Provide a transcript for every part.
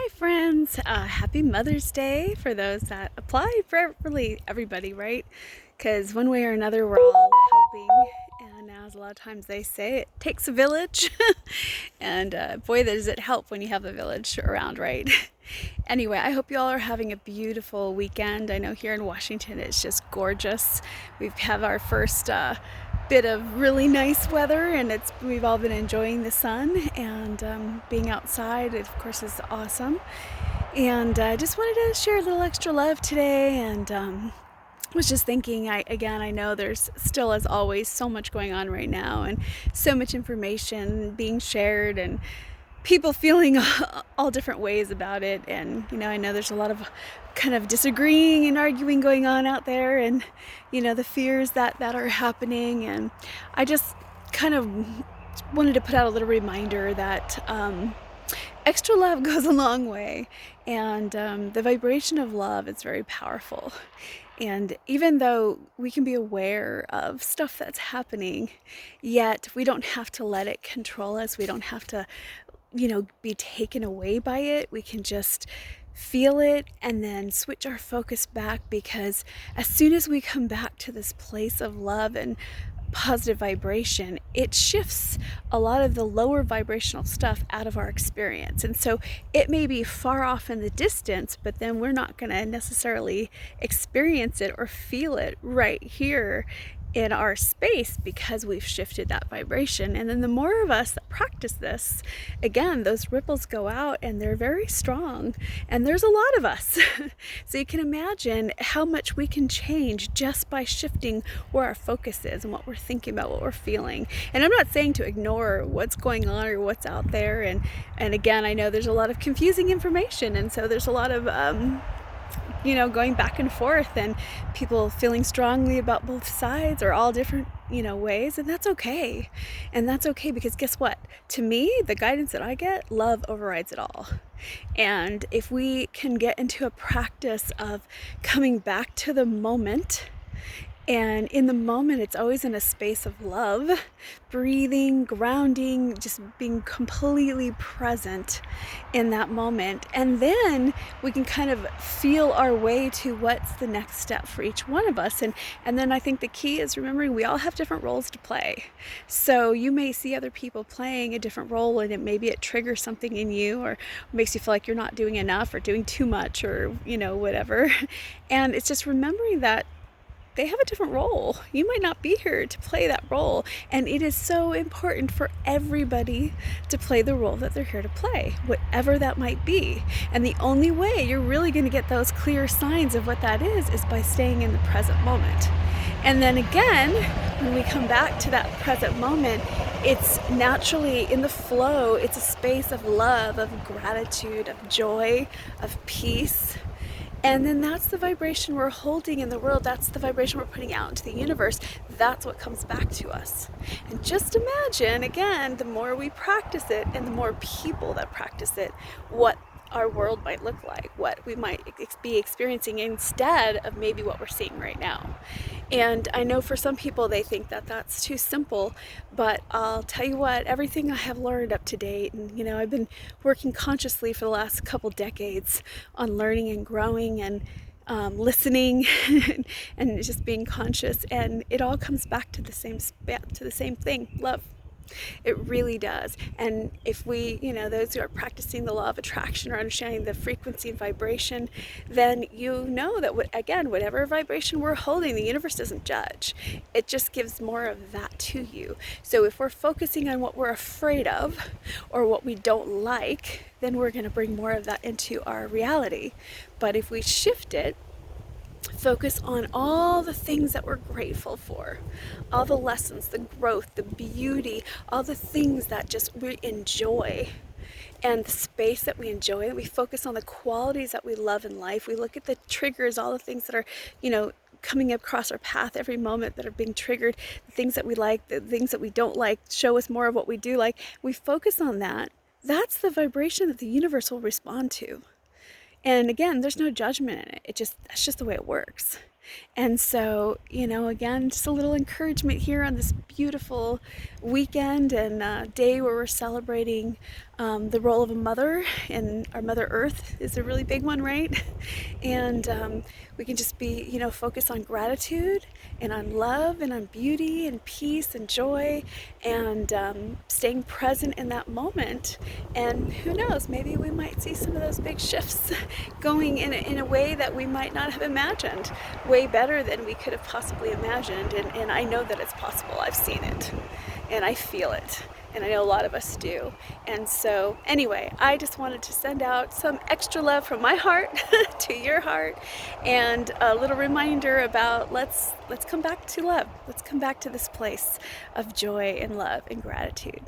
Hi friends, happy Mother's Day for those that apply for really everybody, right? Because one way or another we're all helping, and as a lot of times they say, it takes a village. And boy, does it help when you have a village around, right? Anyway, I hope you all are having a beautiful weekend. I know here in Washington it's just gorgeous. We have our first bit of really nice weather, and we've all been enjoying the sun and being outside. It, of course, is awesome. And I just wanted to share a little extra love today, and was just thinking, I know there's still, as always, so much going on right now, and so much information being shared, and people feeling all different ways about it. And I know there's a lot of kind of disagreeing and arguing going on out there, and the fears that are happening. And I just kind of wanted to put out a little reminder that extra love goes a long way, and the vibration of love is very powerful. And even though we can be aware of stuff that's happening, yet we don't have to let it control us. We don't have to be taken away by it. We can just feel it and then switch our focus back, because as soon as we come back to this place of love and positive vibration, it shifts a lot of the lower vibrational stuff out of our experience. And so it may be far off in the distance, but then we're not going to necessarily experience it or feel it right here in our space, because we've shifted that vibration. And then the more of us that practice this, again, those ripples go out and they're very strong. And there's a lot of us. So you can imagine how much we can change just by shifting where our focus is and what we're thinking about, what we're feeling. And I'm not saying to ignore what's going on or what's out there. And again, I know there's a lot of confusing information. And so there's a lot of going back and forth, and people feeling strongly about both sides or all different ways. And that's okay. And that's okay, because guess what? To me, the guidance that I get, love overrides it all. And if we can get into a practice of coming back to the moment, and in the moment, it's always in a space of love, breathing, grounding, just being completely present in that moment. And then we can kind of feel our way to what's the next step for each one of us. And then I think the key is remembering we all have different roles to play. So you may see other people playing a different role, and maybe it triggers something in you, or makes you feel like you're not doing enough or doing too much, or whatever. And it's just remembering that they have a different role. You might not be here to play that role. And it is so important for everybody to play the role that they're here to play, whatever that might be. And the only way you're really going to get those clear signs of what that is by staying in the present moment. And then again, when we come back to that present moment, it's naturally in the flow. It's a space of love, of gratitude, of joy, of peace. And then that's the vibration we're holding in the world. That's the vibration we're putting out into the universe. That's what comes back to us. And just imagine, again, the more we practice it and the more people that practice it, what our world might look like, what we might be experiencing instead of maybe what we're seeing right now. And I know for some people they think that that's too simple, but I'll tell you what, everything I have learned up to date, and I've been working consciously for the last couple decades on learning and growing and listening and just being conscious, and it all comes back to the same thing: love. It really does. And if we, those who are practicing the law of attraction or understanding the frequency and vibration, then that, whatever vibration we're holding, the universe doesn't judge. It just gives more of that to you. So if we're focusing on what we're afraid of or what we don't like, then we're going to bring more of that into our reality. But if we shift it, focus on all the things that we're grateful for, all the lessons, the growth, the beauty, all the things that just we enjoy, and the space that we enjoy. We focus on the qualities that we love in life. We look at the triggers, all the things that are, coming across our path every moment that are being triggered, the things that we like, the things that we don't like, show us more of what we do like. We focus on that. That's the vibration that the universe will respond to. And again, there's no judgment in it. That's just the way it works. And so, again, just a little encouragement here on this beautiful weekend and day where we're celebrating the role of a mother, and our Mother Earth is a really big one, right? And we can just be, focus on gratitude and on love and on beauty and peace and joy, and staying present in that moment. And who knows, maybe we might see some of those big shifts going in a way that we might not have imagined, way better than we could have possibly imagined. And I know that it's possible. I've seen it and I feel it. And I know a lot of us do. And so anyway, I just wanted to send out some extra love from my heart to your heart, and a little reminder about let's come back to love. Let's come back to this place of joy and love and gratitude.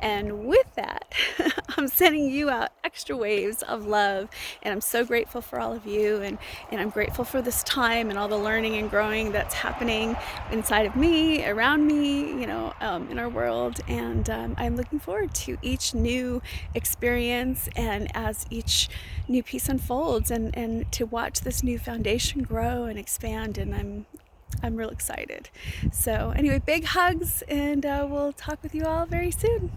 And with that, I'm sending you out extra waves of love, and I'm so grateful for all of you, and I'm grateful for this time and all the learning and growing that's happening inside of me, around me, in our world. And I'm looking forward to each new experience, and as each new piece unfolds, and to watch this new foundation grow and expand. And I'm real excited. So anyway, big hugs, and we'll talk with you all very soon.